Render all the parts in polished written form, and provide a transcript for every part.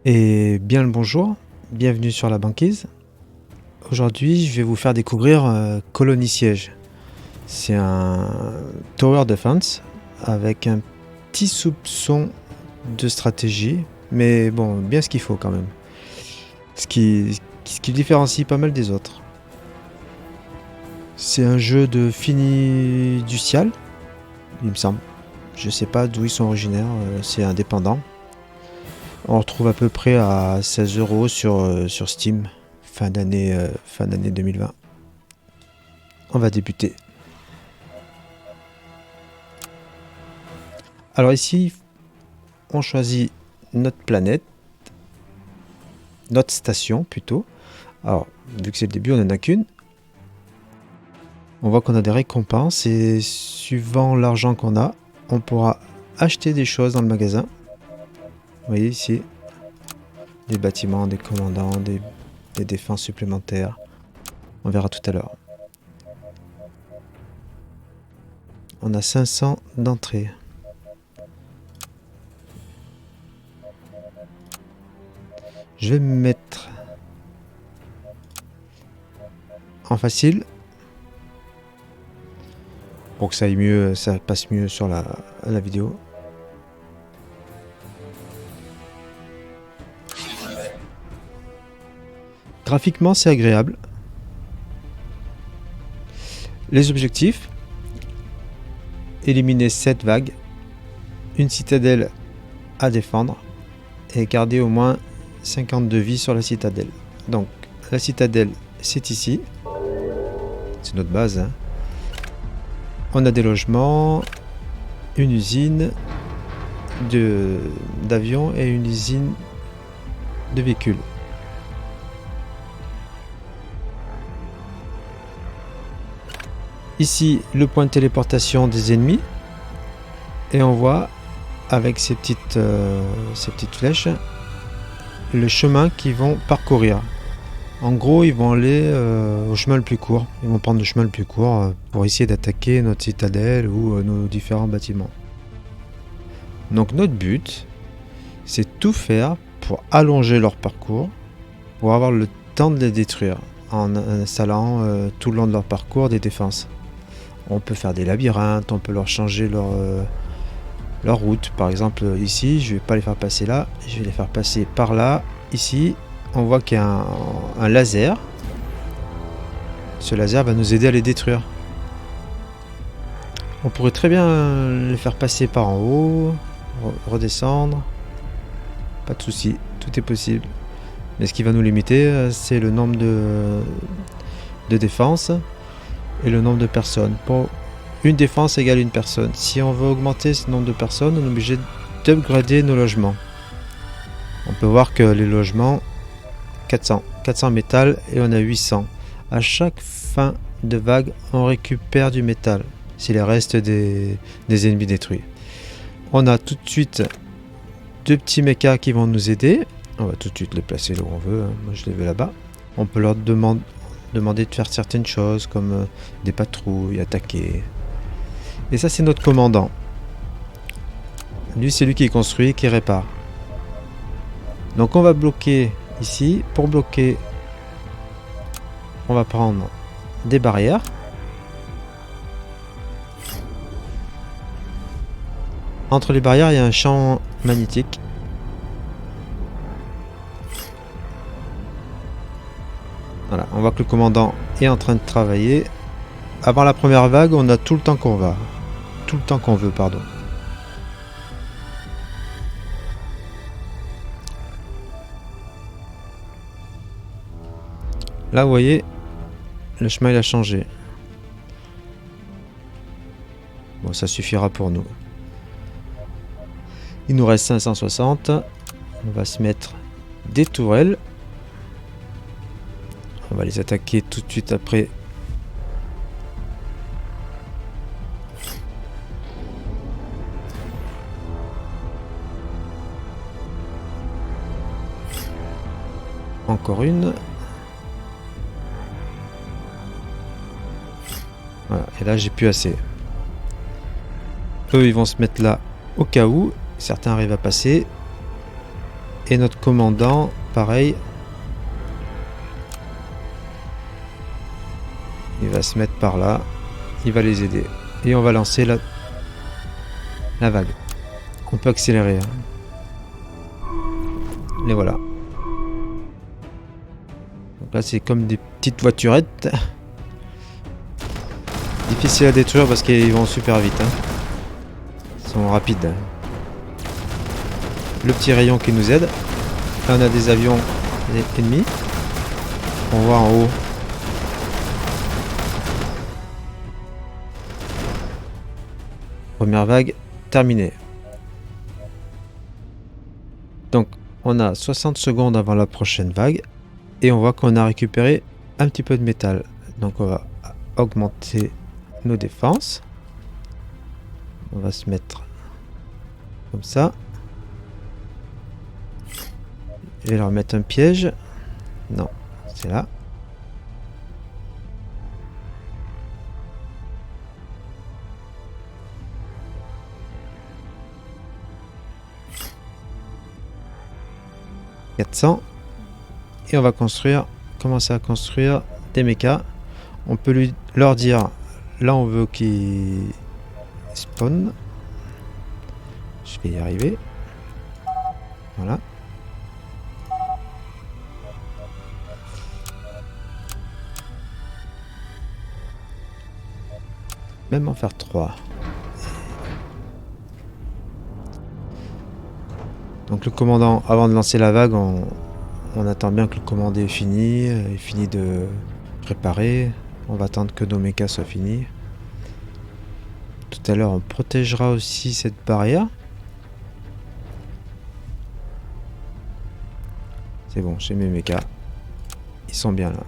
Et bien le bonjour, bienvenue sur la banquise. Aujourd'hui, je vais vous faire découvrir Colony Siege. C'est un tower defense avec un petit soupçon de stratégie, mais bon, bien ce qu'il faut quand même. Ce qui le différencie pas mal des autres. C'est un jeu de fiducial, il me semble. Je sais pas d'où ils sont originaires, c'est indépendant. On retrouve à peu près à 16 € sur Steam, fin d'année 2020. On va débuter. Alors ici, on choisit notre planète, notre station plutôt. Alors, vu que c'est le début, on n'en a qu'une. On voit qu'on a des récompenses et suivant l'argent qu'on a, on pourra acheter des choses dans le magasin. Vous voyez ici, des bâtiments, des commandants, des défenses supplémentaires. On verra tout à l'heure. On a 500 d'entrée. Je vais me mettre en facile pour que ça aille mieux, ça passe mieux sur la vidéo. Graphiquement, c'est agréable. Les objectifs: éliminer 7 vagues, une citadelle à défendre et garder au moins 52 vies sur la citadelle. Donc la citadelle, c'est ici, c'est notre base, hein. On a des logements, une usine d'avions et une usine de véhicules. Ici, le point de téléportation des ennemis, et on voit avec ces petites flèches le chemin qu'ils vont parcourir. En gros, ils vont aller au chemin le plus court. Ils vont prendre le chemin le plus court pour essayer d'attaquer notre citadelle ou nos différents bâtiments. Donc notre but, c'est tout faire pour allonger leur parcours, pour avoir le temps de les détruire, en installant tout le long de leur parcours des défenses. On peut faire des labyrinthes, on peut leur changer leur route. Par exemple, ici, je ne vais pas les faire passer là, je vais les faire passer par là. Ici, on voit qu'il y a un laser. Ce laser va nous aider à les détruire. On pourrait très bien les faire passer par en haut, redescendre. Pas de souci, tout est possible. Mais ce qui va nous limiter, c'est le nombre de défenses et le nombre de personnes. Pour une défense égale une personne. Si on veut augmenter ce nombre de personnes, on est obligé d'upgrader nos logements. On peut voir que les logements, 400 métal et on a 800. À chaque fin de vague, on récupère du métal. C'est les restes des ennemis détruits. On a tout de suite 2 petits mechas qui vont nous aider. On va tout de suite les placer là où on veut. Moi je les veux là-bas. On peut leur demander de faire certaines choses comme des patrouilles, attaquer. Et ça, c'est notre commandant. Lui, c'est lui qui construit, qui répare. Donc on va bloquer ici. Pour bloquer, on va prendre des barrières. Entre les barrières, il y a un champ magnétique. Voilà, on voit que le commandant est en train de travailler. Avant la première vague, on a tout le temps qu'on va. Tout le temps qu'on veut, pardon. Là, vous voyez, le chemin il a changé. Bon, ça suffira pour nous. Il nous reste 560. On va se mettre des tourelles. On va les attaquer tout de suite après. Encore une. Voilà, et là j'ai plus assez. Eux ils vont se mettre là au cas où. Certains arrivent à passer. Et notre commandant, pareil. Il va se mettre par là. Il va les aider. Et on va lancer la vague. On peut accélérer. Hein. Et voilà. Donc là, c'est comme des petites voiturettes. Difficile à détruire parce qu'ils vont super vite. Hein. Ils sont rapides. Le petit rayon qui nous aide. Là, on a des avions ennemis. On voit en haut. Première vague terminée. Donc, on a 60 secondes avant la prochaine vague. Et on voit qu'on a récupéré un petit peu de métal. Donc, on va augmenter nos défenses. On va se mettre comme ça. Je vais leur mettre un piège. Non, c'est là. « 400. » Et on va commencer à construire des mechas. On peut leur dire, là on veut qu'ils spawnent. Je vais y arriver. Voilà. Même en faire 3. Donc le commandant, avant de lancer la vague, on attend bien que le commandé est fini de préparer. On va attendre que nos mechas soient finis. Tout à l'heure, on protégera aussi cette barrière. C'est bon, j'ai mes mechas. Ils sont bien là.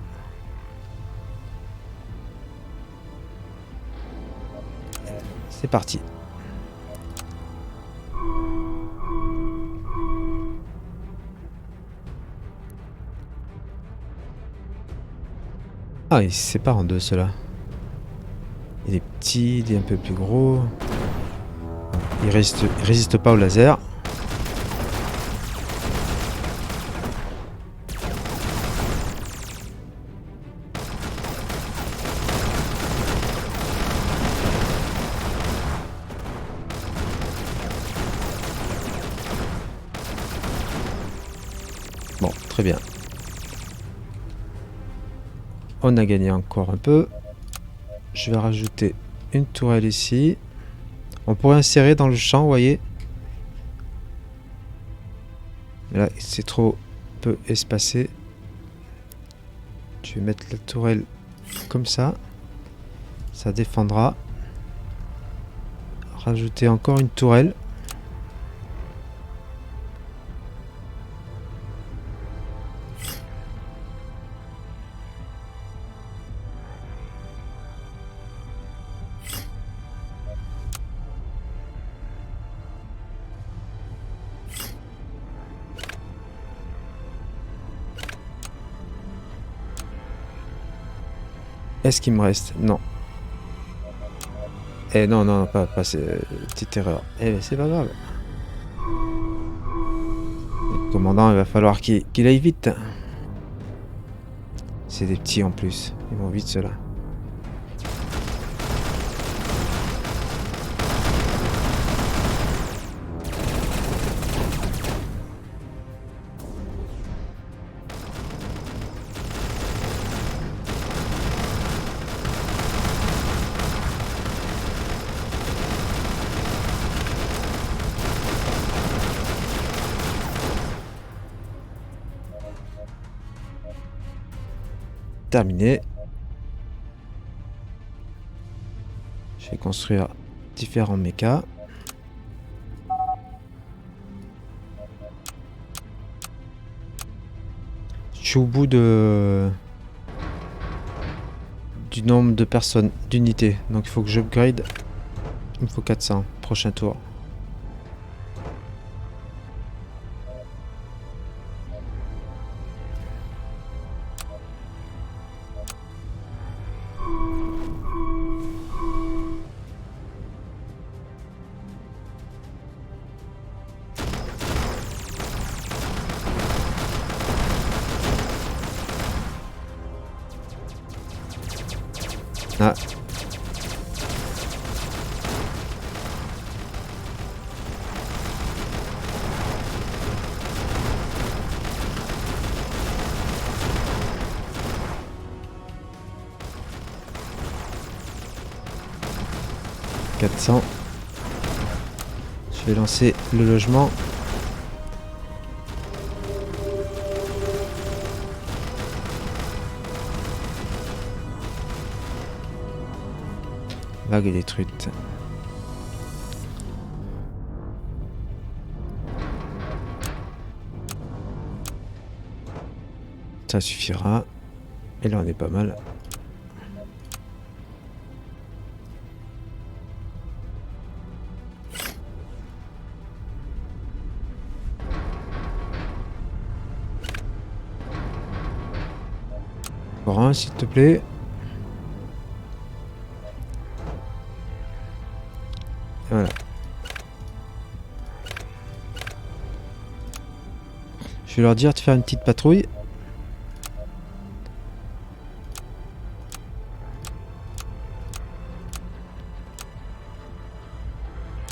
C'est parti. Ah, il se sépare en deux, ceux-là. Il est petit, il est un peu plus gros. Il résiste pas au laser. Bon, très bien. On a gagné encore un peu. Je vais rajouter une tourelle ici. On pourrait insérer dans le champ, vous voyez. Mais là, c'est trop peu espacé. Je vais mettre la tourelle comme ça. Ça défendra. Rajouter encore une tourelle. Est-ce qu'il me reste? Non. Eh non, non, pas petite erreur. Eh ben, c'est pas grave. Le commandant, il va falloir qu'il aille vite. C'est des petits en plus. Ils vont vite ceux-là. Terminé. Je vais construire différents mechas. Je suis au bout du nombre de personnes, d'unités. Donc il faut que j'upgrade. Il me faut 400. Prochain tour. 400. Je vais lancer le logement. Vague détruite. Ça suffira. Et là on est pas mal. Encore un s'il te plaît. Voilà. Je vais leur dire de faire une petite patrouille.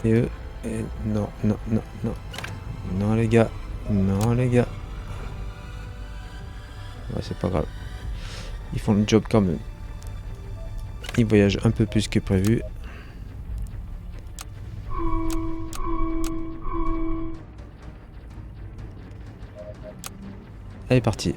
Et eux, non, non, non, non. Non les gars, non les gars. Ouais, c'est pas grave. Ils font le job quand même. Ils voyagent un peu plus que prévu. Allez, parti.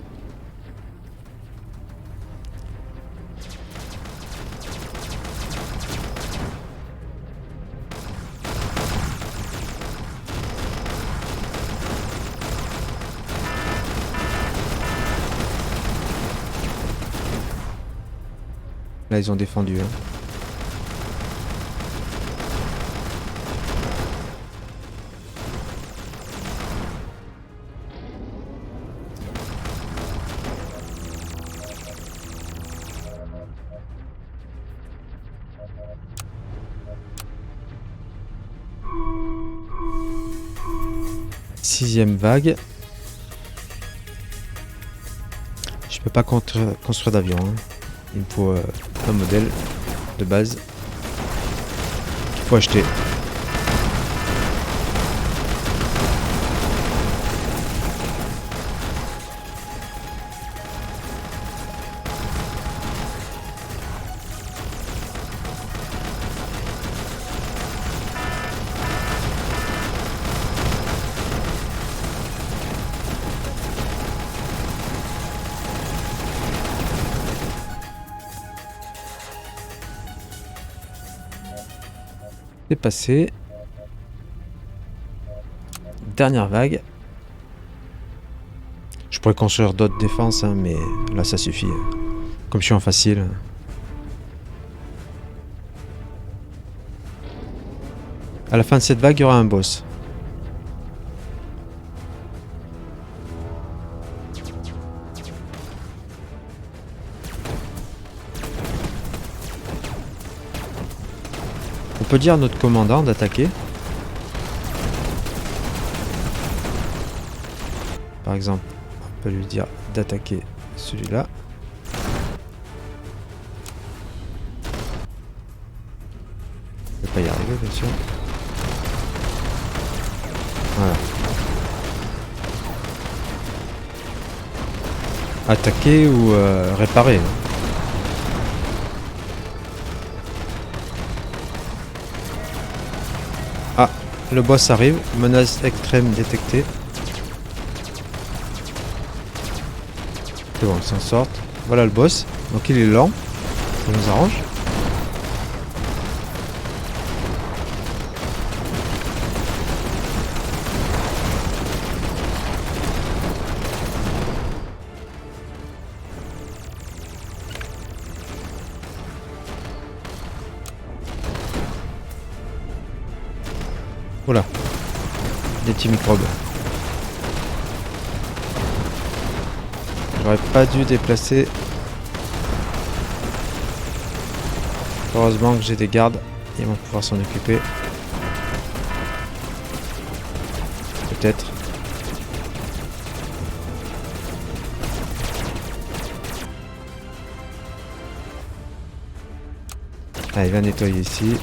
Là, ils ont défendu. Hein. Sixième vague. Je peux pas construire d'avion. Hein. Il me faut un modèle de base qu'il faut acheter. C'est passé. Dernière vague. Je pourrais construire d'autres défenses, hein, mais là ça suffit. Comme je suis en facile. À la fin de cette vague, il y aura un boss. On peut dire à notre commandant d'attaquer. Par exemple, on peut lui dire d'attaquer celui-là. Je ne vais pas y arriver, bien sûr. Voilà. Attaquer ou réparer. Ah, le boss arrive. Menace extrême détectée. C'est bon, ils s'en sortent. Voilà le boss. Donc il est lent. Ça nous arrange. Voilà. Des petits microbes. J'aurais pas dû déplacer. Heureusement que j'ai des gardes. Ils vont pouvoir s'en occuper. Peut-être. Allez, il va nettoyer ici.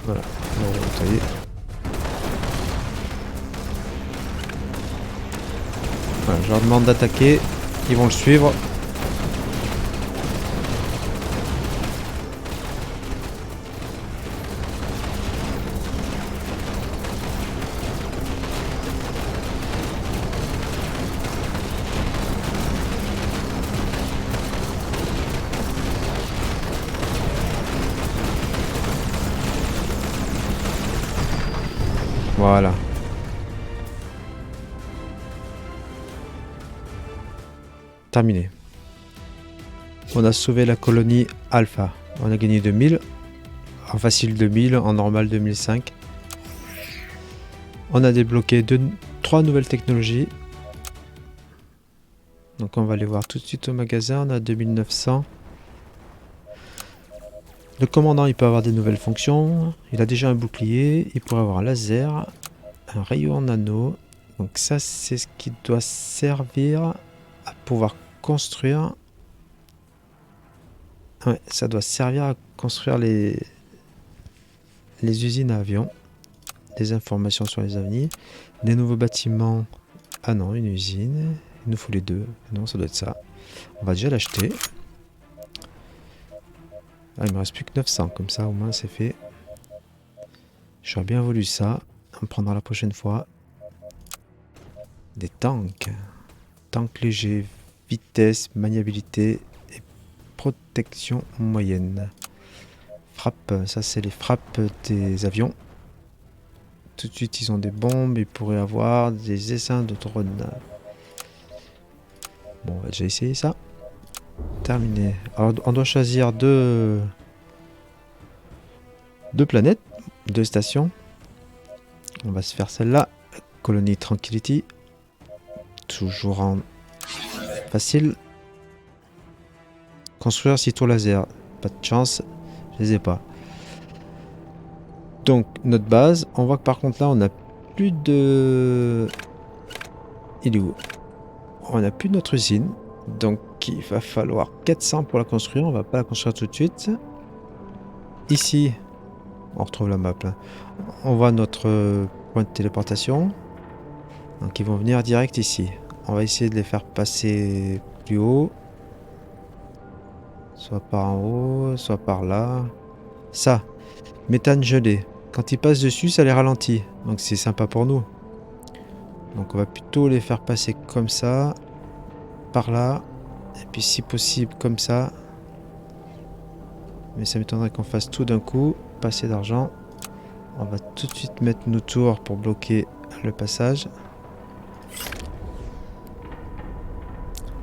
Voilà, on va nettoyer. Voilà, je leur demande d'attaquer. Ils vont le suivre. Voilà. Terminé. On a sauvé la colonie Alpha. On a gagné 2000. En facile 2000, en normal 2005. On a débloqué 3 nouvelles technologies. Donc on va aller voir tout de suite au magasin. On a 2900. Le commandant, il peut avoir des nouvelles fonctions. Il a déjà un bouclier. Il pourrait avoir un laser, un rayon en nano. Donc ça, c'est ce qui doit servir à pouvoir construire. Ouais, ça doit servir à construire les usines à avions. Des informations sur les avenirs. Des nouveaux bâtiments. Ah non, une usine. Il nous faut les deux. Non, ça doit être ça. On va déjà l'acheter. Ah, il me reste plus que 900, comme ça au moins c'est fait. J'aurais bien voulu ça. On prendra la prochaine fois. Des tanks. Tanks légers, vitesse, maniabilité et protection moyenne. Frappe, ça c'est les frappes des avions. Tout de suite ils ont des bombes, ils pourraient avoir des essaims de drones. Bon, on va déjà essayer ça. Terminé. Alors on doit choisir deux planètes, 2 stations. On va se faire celle-là. Colonie Tranquility. Toujours en facile. Construire 6 tours laser. Pas de chance, je les ai pas. Donc notre base, on voit que par contre là on a plus de... Il est où? On a plus de notre usine. Donc il va falloir 400 pour la construire. On va pas la construire tout de suite. Ici, on retrouve la map là. On voit notre point de téléportation. Donc ils vont venir direct ici. On va essayer de les faire passer plus haut. Soit par en haut, soit par là. Ça, méthane gelé. Quand ils passent dessus, ça les ralentit. Donc c'est sympa pour nous. Donc on va plutôt les faire passer comme ça. Par là. Et puis si possible comme ça. Mais ça m'étonnerait qu'on fasse tout d'un coup. Pas assez d'argent. On va tout de suite mettre nos tours pour bloquer le passage.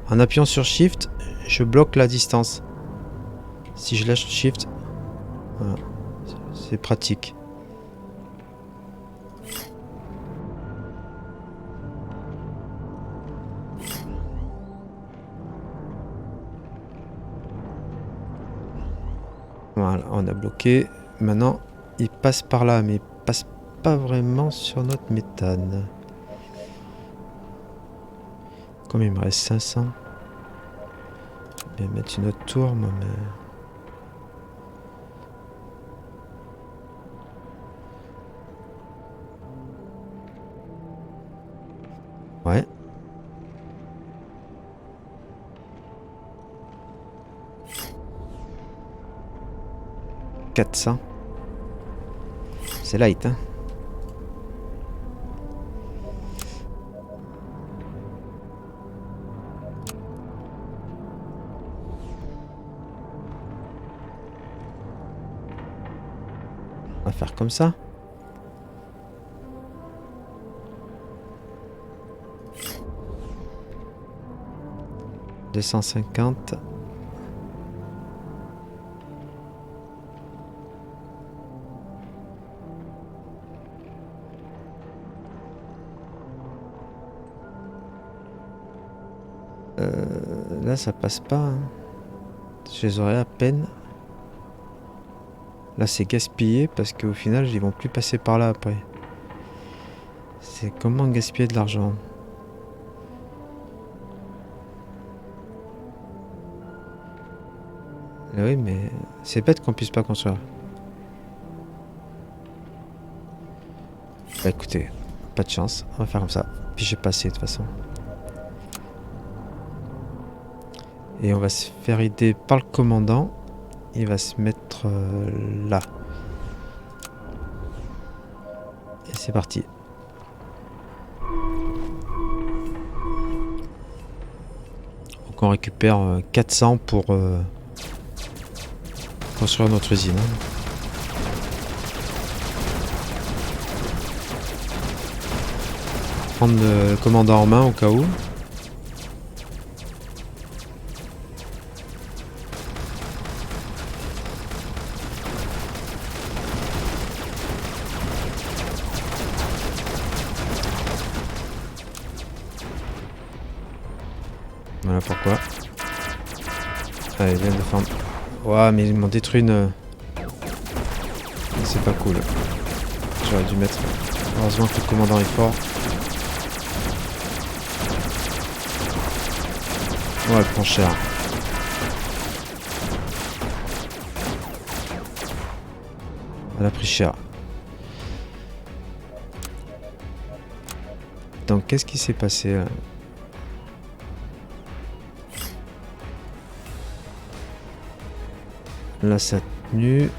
En appuyant sur Shift, je bloque la distance. Si je lâche Shift, voilà, c'est pratique. Voilà, on a bloqué. Maintenant, il passe par là, mais il passe pas vraiment sur notre méthane. Combien il me reste? 500. Je vais mettre une autre tour, moi, mais... Ouais. « 400. C'est light, hein. On va faire comme ça. « 250. » Là, ça passe pas. Hein. Je les aurai à peine. Là, c'est gaspillé parce qu'au final, ils vont plus passer par là après. C'est comment gaspiller de l'argent. Oui, mais c'est bête qu'on puisse pas construire. Bah écoutez, pas de chance. On va faire comme ça. Puis j'ai passé de toute façon. Et on va se faire aider par le commandant. Il va se mettre là. Et c'est parti. Donc on récupère 400 pour construire notre usine. prendre le commandant en main au cas où. Voilà pourquoi. Allez, viens de forme. Ouah, mais ils m'ont détruit une... C'est pas cool. J'aurais dû mettre... Heureusement que le commandant est fort. Ouais, elle prend cher. Elle a pris cher. Donc, qu'est-ce qui s'est passé là? Là, ça a tenu.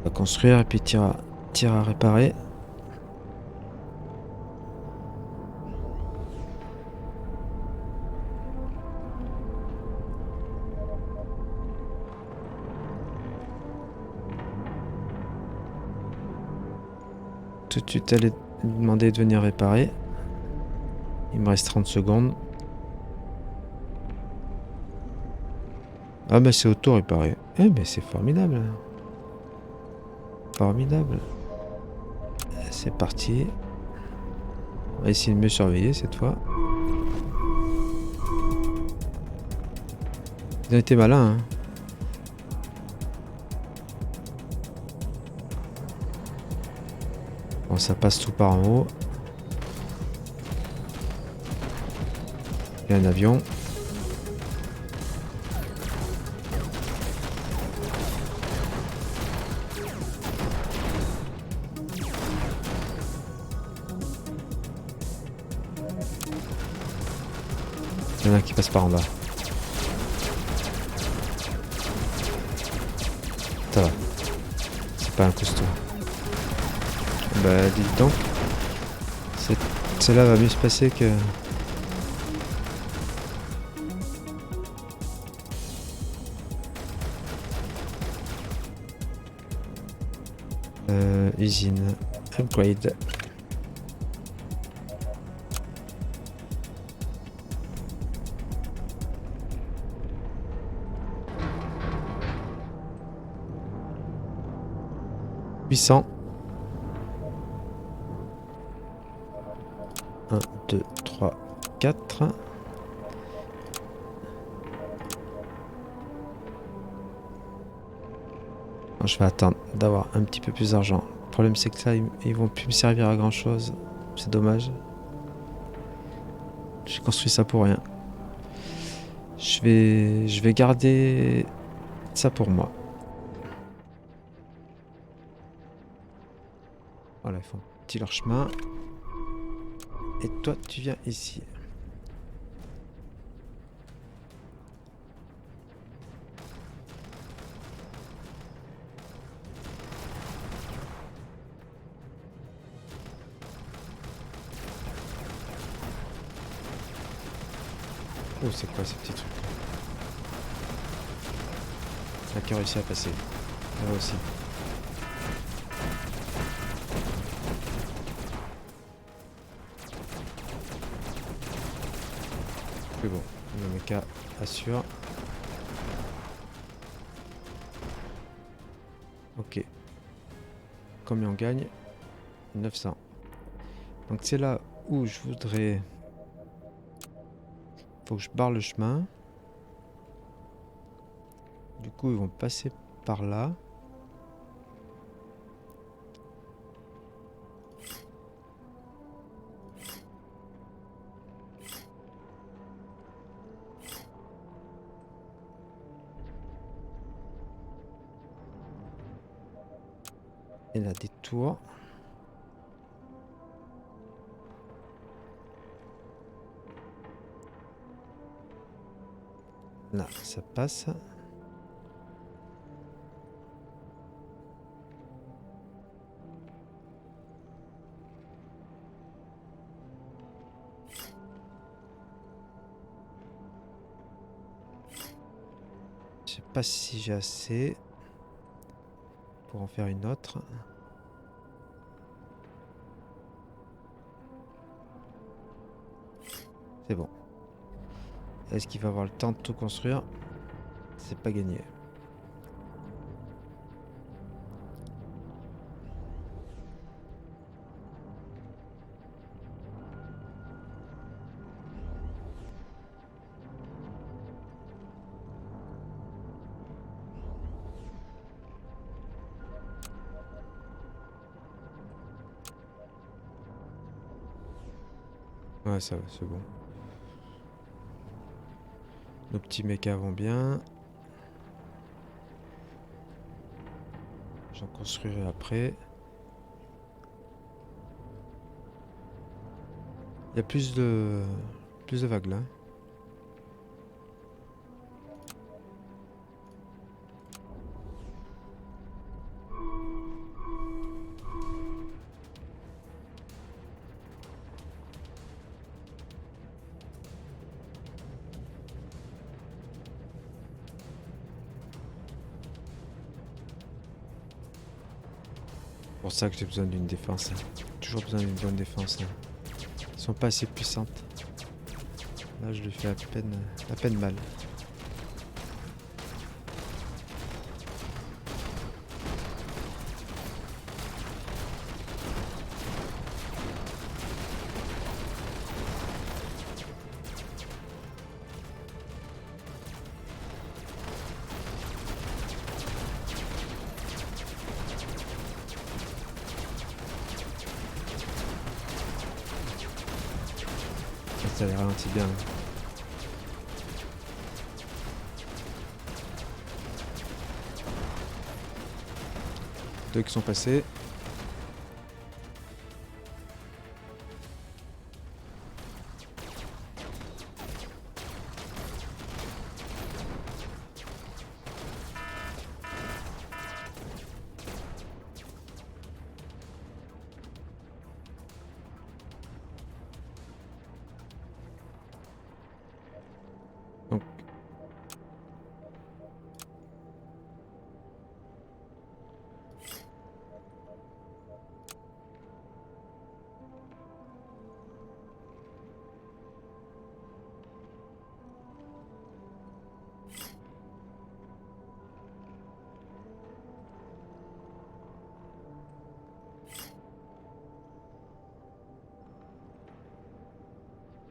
On va construire et puis tir à réparer. Tout de suite aller demander de venir réparer. Il me reste 30 secondes. Ah bah c'est auto-réparé. Eh ben c'est formidable. Formidable. C'est parti. On va essayer de mieux surveiller cette fois. Ils ont été malins, hein. Bon, ça passe tout par en haut. Il y a un avion. Il y en a qui passe par en bas. Ça va. C'est pas un costaud. Bah dites donc. Celle-là va mieux se passer que... usine. Upgrade. Puissant. 1, 2, 3, 4. Je vais attendre d'avoir un petit peu plus d'argent. Le problème c'est que là, ils vont plus me servir à grand chose. C'est dommage. J'ai construit ça pour rien. Je vais garder ça pour moi. Voilà, ils font un petit leur chemin. Et toi, tu viens ici. Oh, c'est quoi ces petits trucs là? Ah, qui a réussi à passer. Là aussi. Mais bon, le mecha assure. Ok. Combien on gagne? 900. Donc c'est là où je voudrais... Faut que je barre le chemin. Du coup, ils vont passer par là. Et là, des tours. Là, ça passe. pas si j'ai assez pour en faire une autre. C'est bon. Est-ce qu'il va avoir le temps de tout construire? C'est pas gagné. Ouais, ça va, c'est bon. Nos petits mechas vont bien. J'en construirai après. Il y a plus de vagues là. C'est pour ça que j'ai besoin d'une défense. Toujours besoin d'une bonne défense. Elles sont pas assez puissantes. Là, je lui fais à peine mal. Ça les ralentit bien. Deux qui sont passés. Donc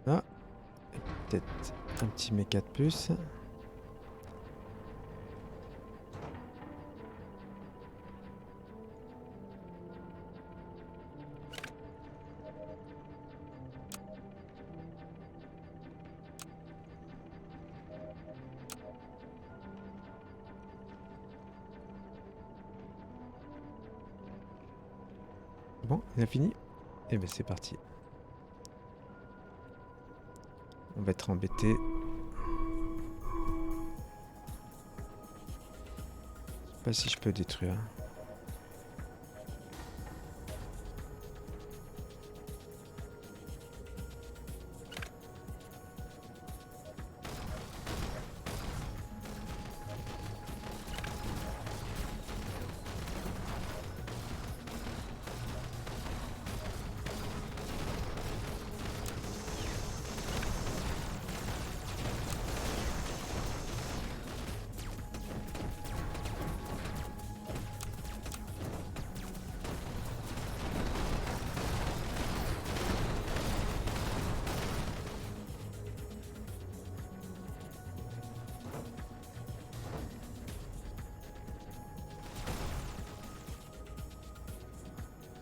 là, peut-être un petit méca de plus. Bon, il a fini. Et bien c'est parti. On va être embêté. Je sais pas si je peux détruire.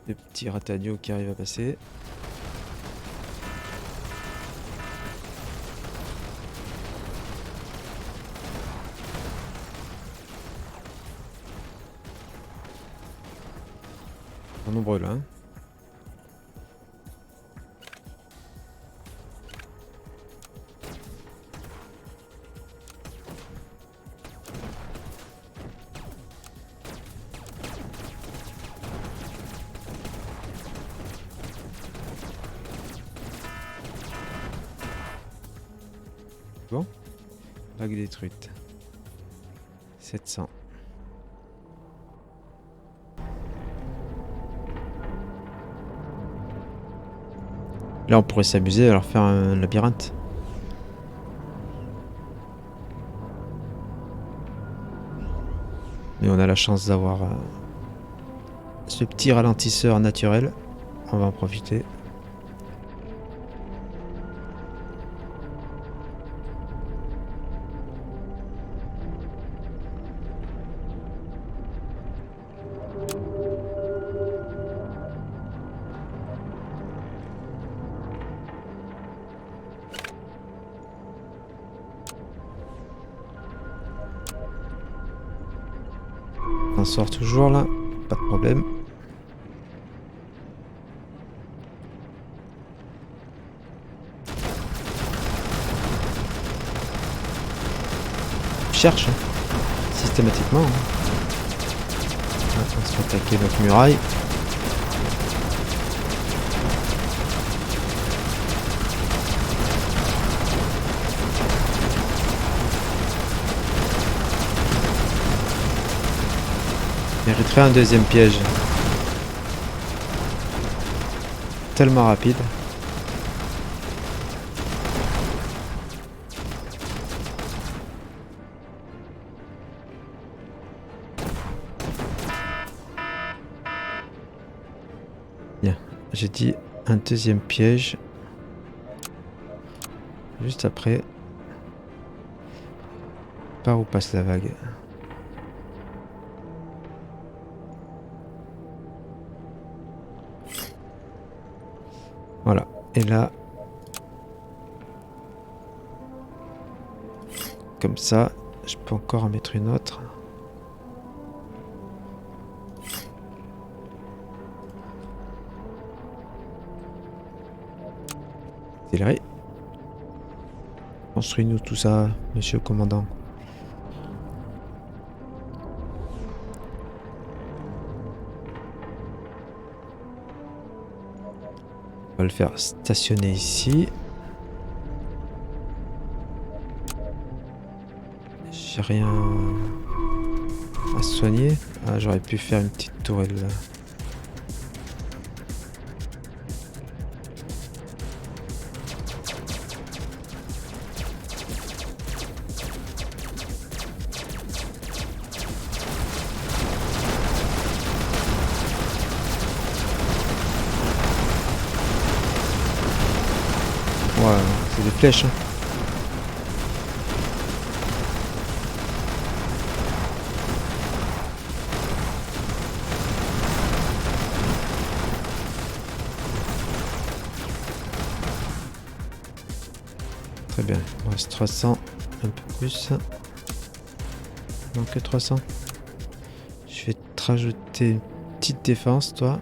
Des petits ratagnos qui arrivent à passer. Ils sont nombreux là. Hein. Bon, vague détruite. 700. Là, on pourrait s'amuser à leur faire un labyrinthe. Mais on a la chance d'avoir ce petit ralentisseur naturel. On va en profiter. On sort toujours là, pas de problème. Cherche systématiquement. On se fait attaquer notre muraille. Mériterait un deuxième piège. Tellement rapide. Bien, j'ai dit un deuxième piège. Juste après. Par où passe la vague? Voilà, et là, comme ça, je peux encore en mettre une autre. Accéléré. Construis-nous tout ça, monsieur le commandant. On va le faire stationner ici. J'ai rien à soigner. Ah, j'aurais pu faire une petite tourelle là. Ouais, c'est des flèches. Hein. Très bien, il me reste 300, un peu plus. Non, que 300. Je vais te rajouter une petite défense, toi.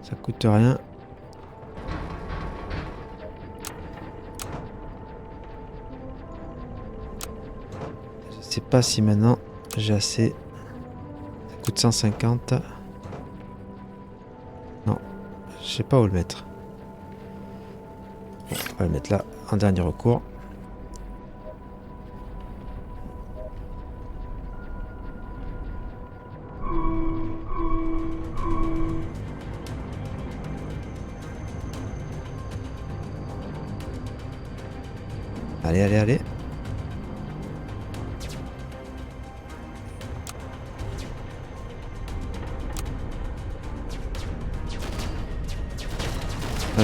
Ça coûte rien. Je sais pas si maintenant j'ai assez. Ça coûte 150. Non, je sais pas où le mettre. Bon, on va le mettre là en dernier recours. Allez, allez, allez.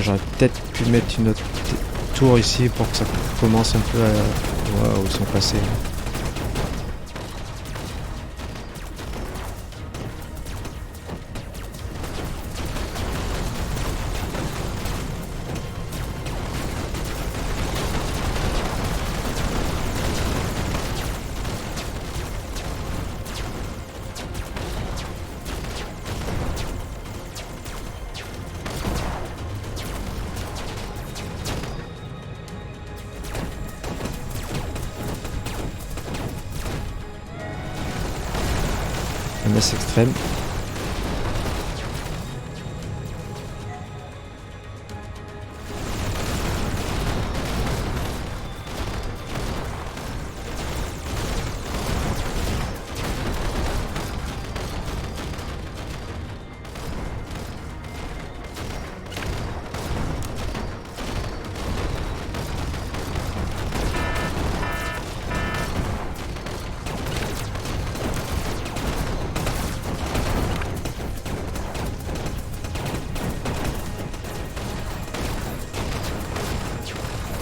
J'aurais peut-être pu mettre une autre tour ici pour que ça commence un peu à voir où ils sont passés. Menace extrême.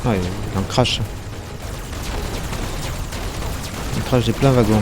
Ouais, il en crash. Il crash des pleins wagons.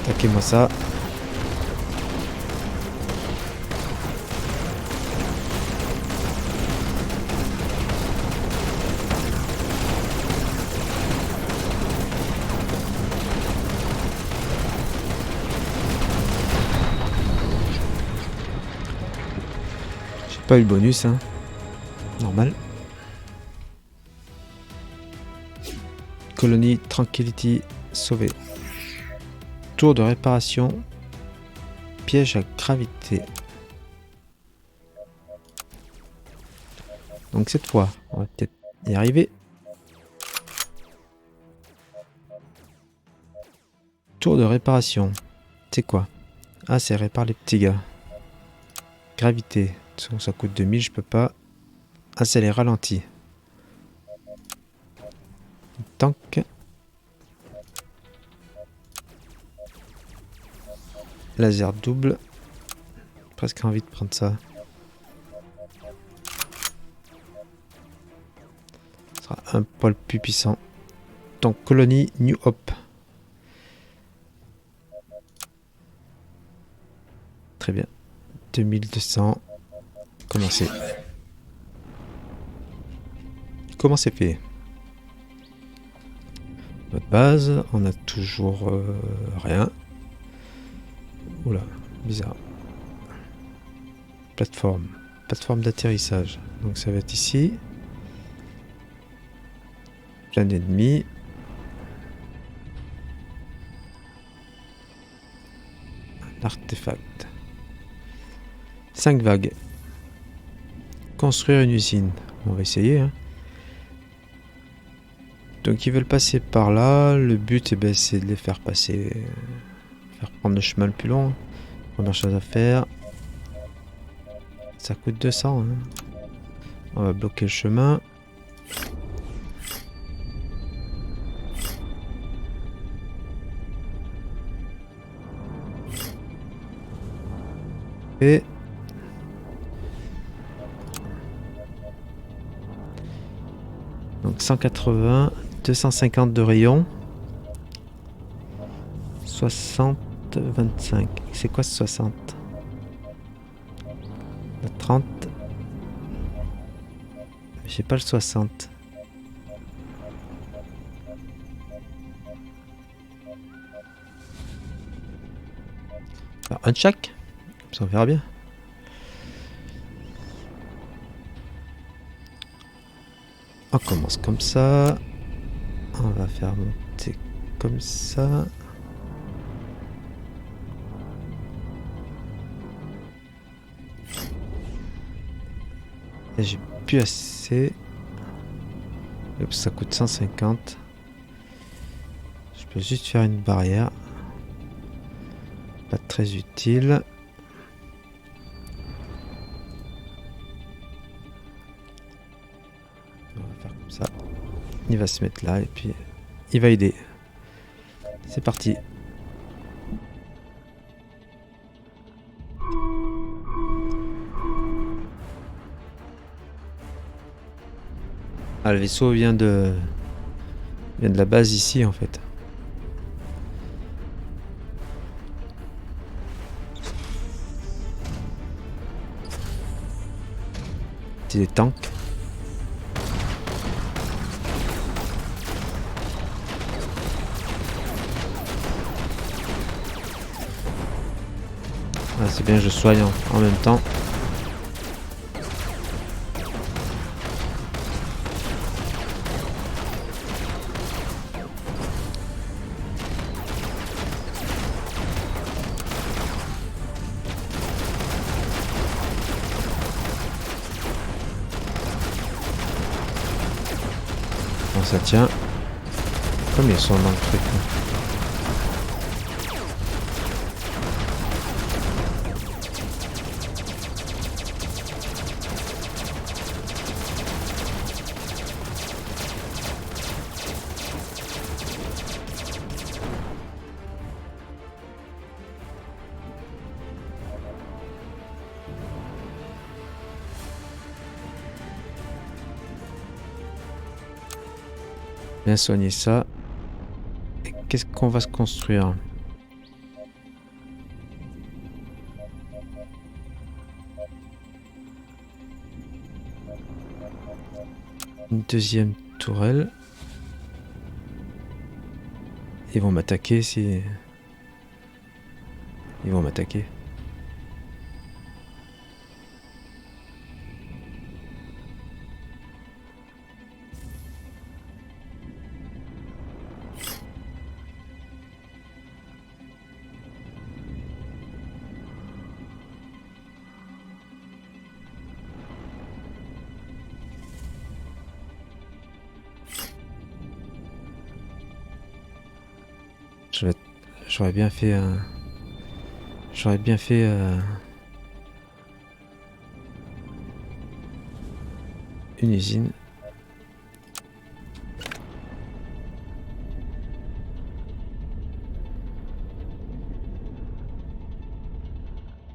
Attaquez-moi ça. J'ai pas eu le bonus, hein. Normal. Colonie Tranquility sauvée. Tour de réparation. Piège à gravité. Donc cette fois, on va peut-être y arriver. Tour de réparation. C'est quoi? Ah, c'est répare les petits gars. Gravité. Ça coûte 2000, je peux pas. Ah, c'est les ralentis. Tank. Laser double. Presque envie de prendre ça. Ce sera un poil plus puissant. Donc, colonie New Hope. Très bien. 2200. Comment c'est? Comment c'est fait? Notre base, on a toujours rien. Oula, bizarre. Plateforme. Plateforme d'atterrissage. Donc ça va être ici. Plein d'ennemis. Un artefact. 5 vagues. Construire une usine. On va essayer. Hein. Donc ils veulent passer par là. Le but c'est de les faire passer. Faire prendre le chemin le plus long. Première chose à faire. Ça coûte 200. Hein. On va bloquer le chemin. Et donc 180, 250 de rayon. 60, 25. C'est quoi ce 60? 30. J'ai pas le 60. Alors, un de chaque. Comme ça on verra bien. On commence comme ça. On va faire monter comme ça. Et j'ai plus assez. Ça coûte 150. Je peux juste faire une barrière. Pas très utile. On va faire comme ça. Il va se mettre là et puis il va aider. C'est parti. Ah, le vaisseau vient de la base ici en fait. C'est des tanks. Ah, c'est bien, je soigne en même temps. ça tient. Comme ils sont dans le truc. Bien soigner ça. Et qu'est-ce qu'on va se construire? Une deuxième tourelle. Ils vont m'attaquer si... Ils vont m'attaquer. J'aurais bien fait une usine.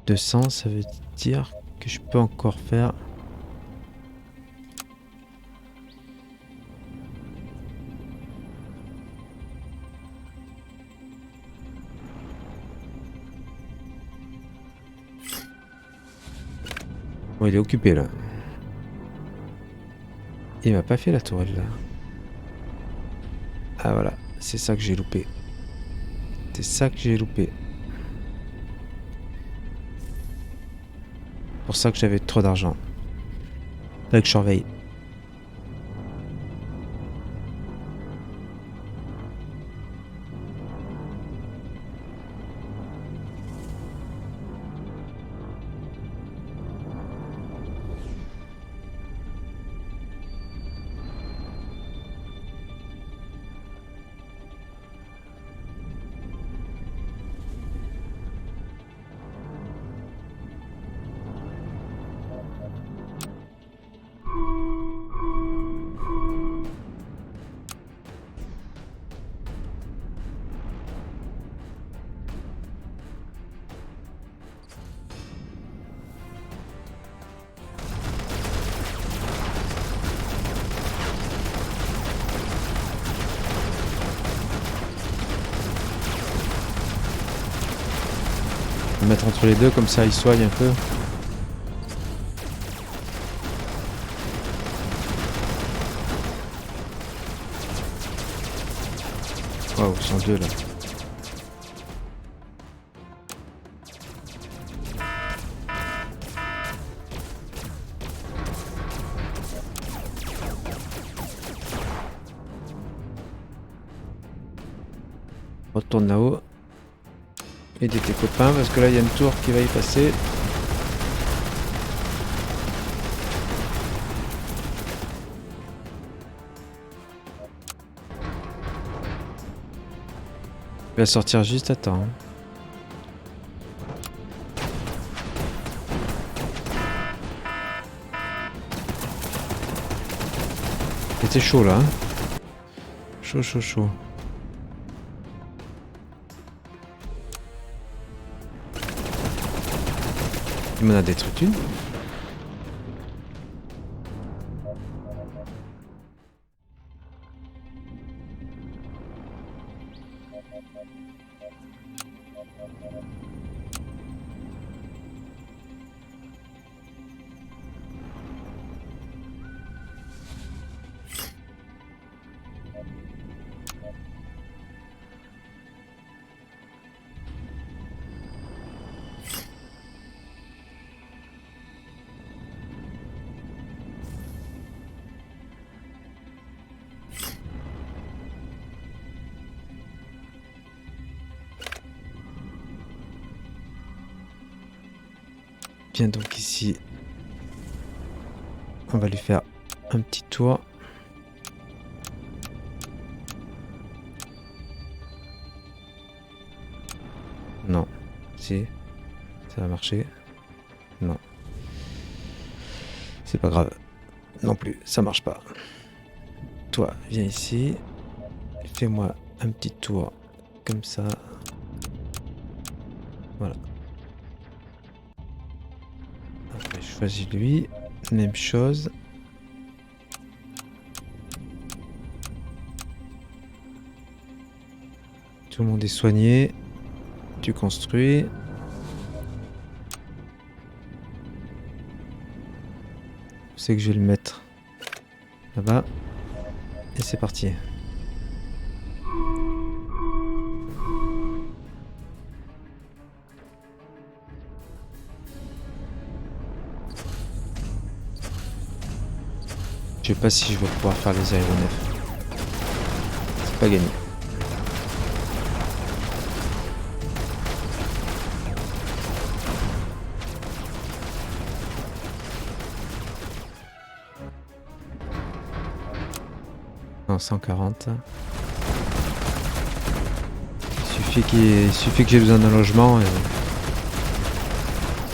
De 100, ça veut dire que je peux encore faire... Bon, il est occupé là. Il m'a pas fait la tourelle là. Ah voilà, c'est ça que j'ai loupé. C'est ça que j'ai loupé. Pour ça que j'avais trop d'argent. Là que je surveille. Mettre entre les deux comme ça il soigne un peu. Waouh, ils sont deux là. Retourne là-haut. Aider tes copains parce que là il y a une tour qui va y passer. Il va sortir juste à temps. C'était chaud là. Hein. Chaud, chaud, chaud. Il m'en a détruit une. Bien, donc ici, on va lui faire un petit tour. Non. Si. Ça va marcher. Non. C'est pas grave. Non plus, ça marche pas. Toi, viens ici. Fais-moi un petit tour. Comme ça. Voilà. Après, je choisis lui. Même chose. Tout le monde est soigné. Tu construis. C'est que je vais le mettre là-bas. Et c'est parti. Je sais pas si je vais pouvoir faire les aéronefs. C'est pas gagné. Non, 140. Il suffit que j'ai besoin d'un logement et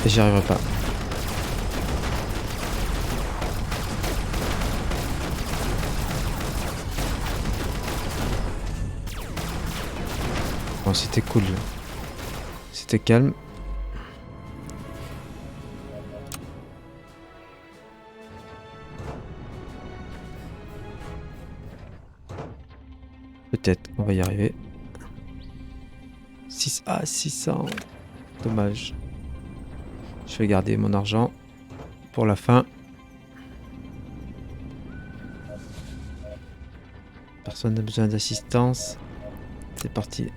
j'y arriverai pas. Bon, c'était cool. C'était calme. Peut-être qu'on va y arriver. 600. Dommage. Je vais garder mon argent pour la fin. Personne n'a besoin d'assistance. C'est parti.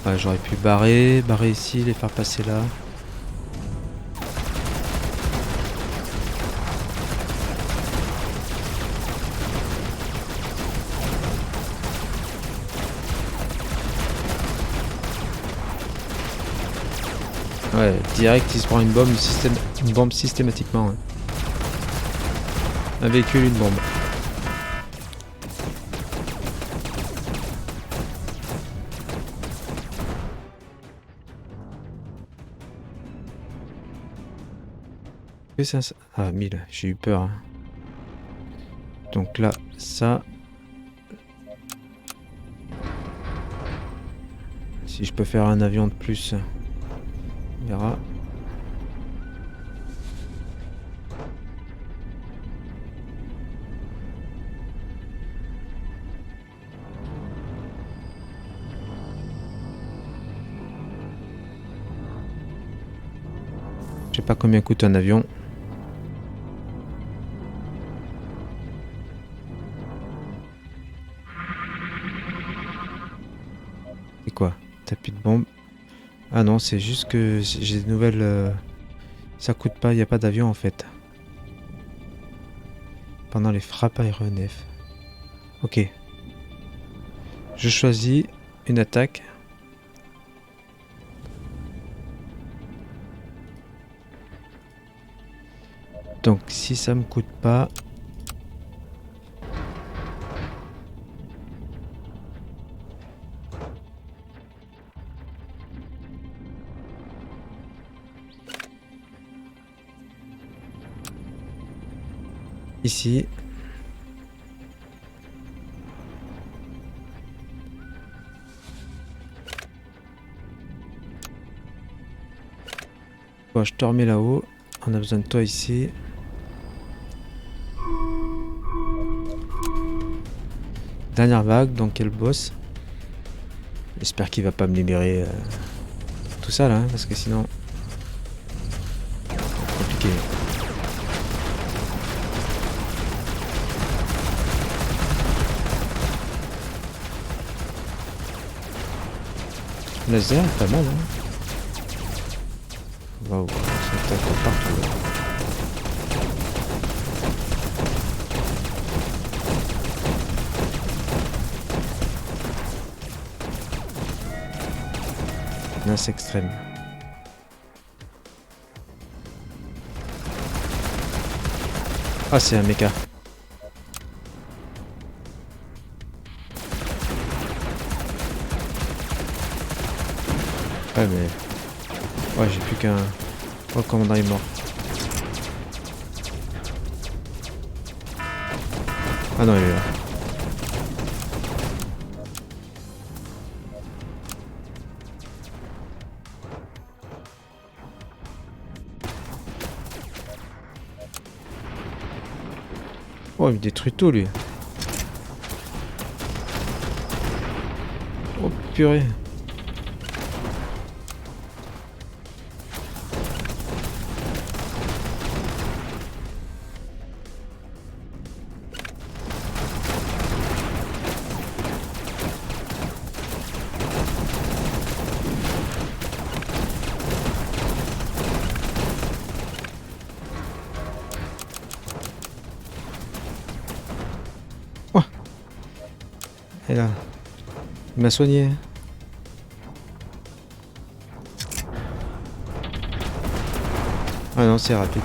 Ouais, j'aurais pu barrer ici, les faire passer là. Ouais, direct il se prend une bombe, systématiquement. Ouais. Un véhicule, une bombe. Que ça... Ah, 1000, j'ai eu peur. Hein. Donc là, ça... Si je peux faire un avion de plus, on verra. Je sais pas combien coûte un avion. C'est quoi? T'as plus de bombes? Ah non, c'est juste que j'ai des nouvelles... Ça coûte pas, il n'y a pas d'avion en fait. Pendant les frappes aéronefs. Ok. Je choisis une attaque. Donc si ça me coûte pas... Ici. Bon, je te remets là-haut. On a besoin de toi ici. Dernière vague, donc quel boss. J'espère qu'il va pas me libérer tout ça là, hein, parce que sinon... C'est compliqué. Laser, pas mal hein. Waouh, ça tape partout là. Menace extrême. Ah, c'est un mecha. Ouais, mais... Ouais, j'ai plus qu'un... Oh, le commandant est mort. Ah non, il est là. Oh, il détruit tout, lui. Oh, purée. Et là, il m'a soigné. Ah non, c'est rapide.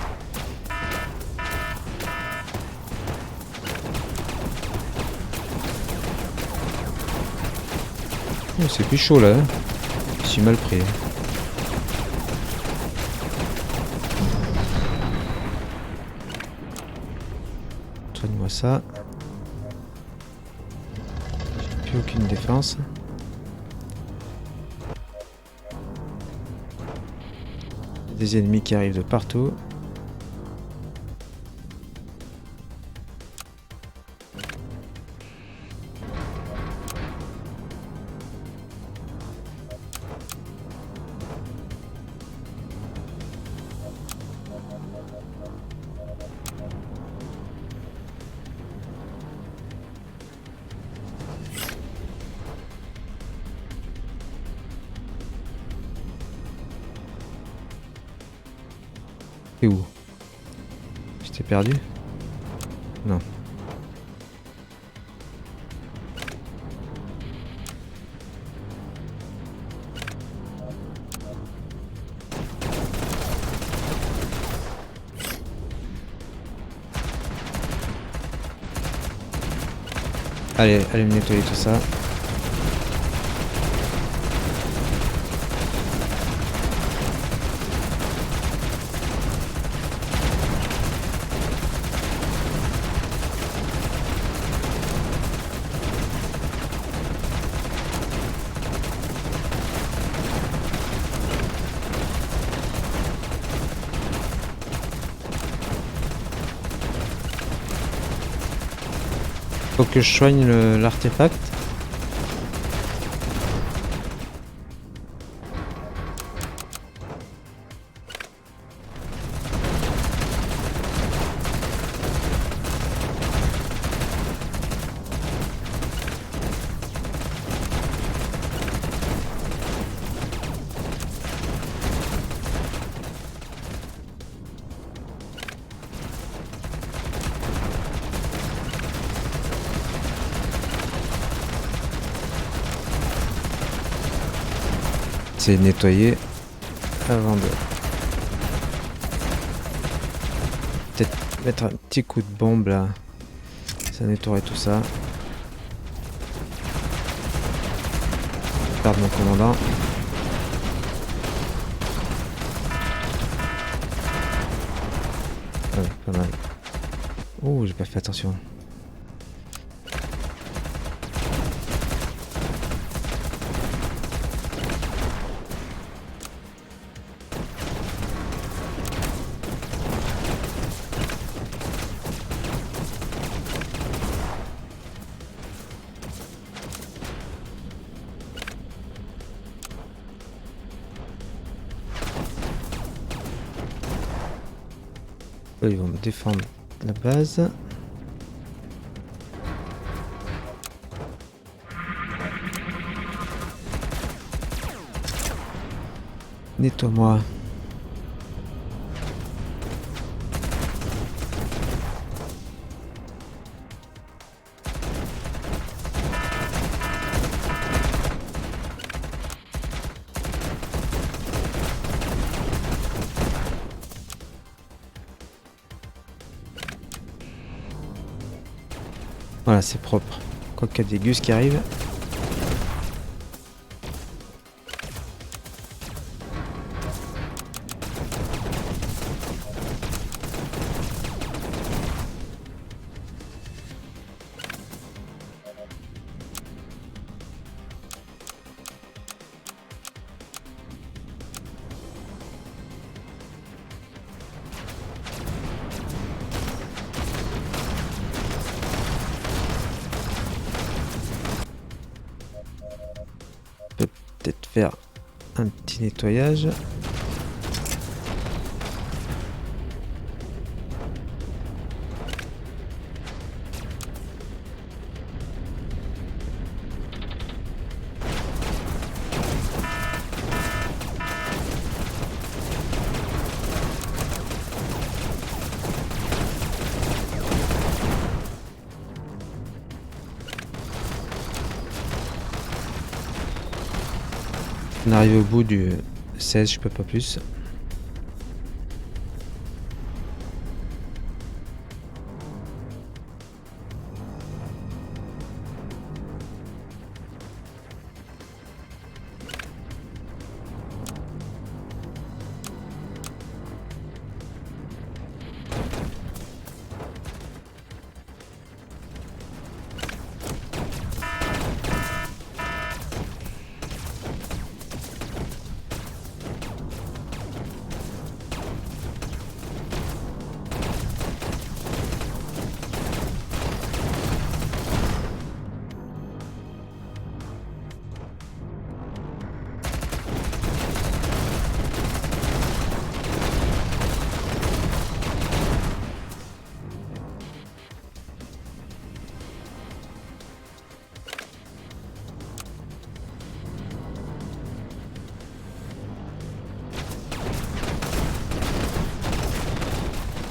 Oh, c'est plus chaud là. Hein. Je suis mal pris. Soigne-moi ça. J'ai plus aucune défense. Des ennemis qui arrivent de partout. T'es où? Je t'ai perdu? Non. Allez, allez me nettoyer tout ça. Faut que je soigne l'artefact. C'est nettoyer avant de... Peut-être mettre un petit coup de bombe là. Ça nettoierait tout ça. Perdre mon commandant. Ouais, pas mal. Oh, j'ai pas fait attention. Là, ils vont me défendre la base. Nettoie-moi. Voilà, c'est propre. Quoi qu'il y a des gus qui arrivent. Peut-être faire un petit nettoyage. On arrive au bout du 16, je peux pas plus.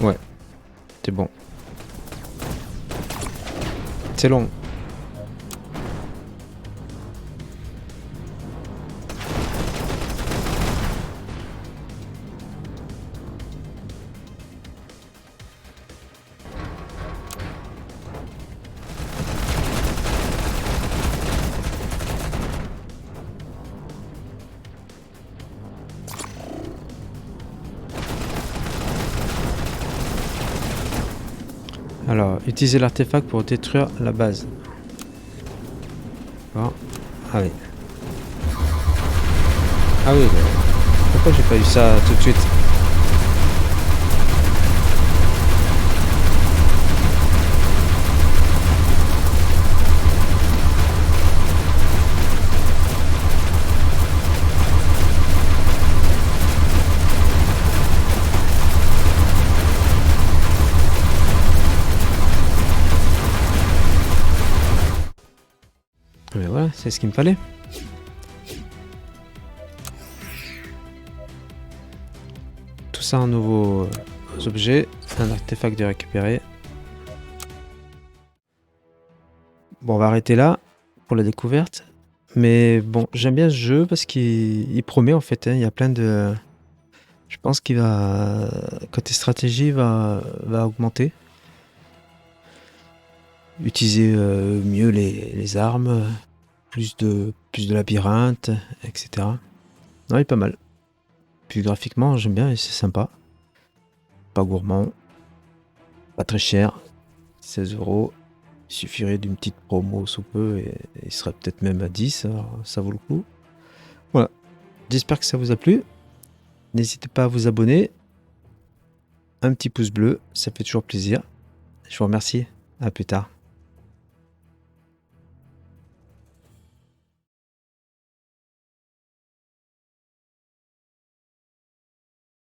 Ouais, c'est bon. C'est long. Alors, utiliser l'artefact pour détruire la base. Bon, allez. Ah oui, pourquoi j'ai pas eu ça tout de suite? Mais voilà, c'est ce qu'il me fallait. Tout ça en nouveaux objets, un artefact de récupérer. Bon, on va arrêter là pour la découverte. Mais bon, j'aime bien ce jeu parce qu'il promet en fait, hein. Il y a plein de... Je pense qu'il va... Côté stratégie va augmenter. Utiliser mieux les armes, plus de labyrinthes, etc. Non, il est pas mal. Puis graphiquement, j'aime bien et c'est sympa. Pas gourmand. Pas très cher. 16 €. Il suffirait d'une petite promo sous peu et il serait peut-être même à 10, alors ça vaut le coup. Voilà. J'espère que ça vous a plu. N'hésitez pas à vous abonner. Un petit pouce bleu, ça fait toujours plaisir. Je vous remercie. À plus tard.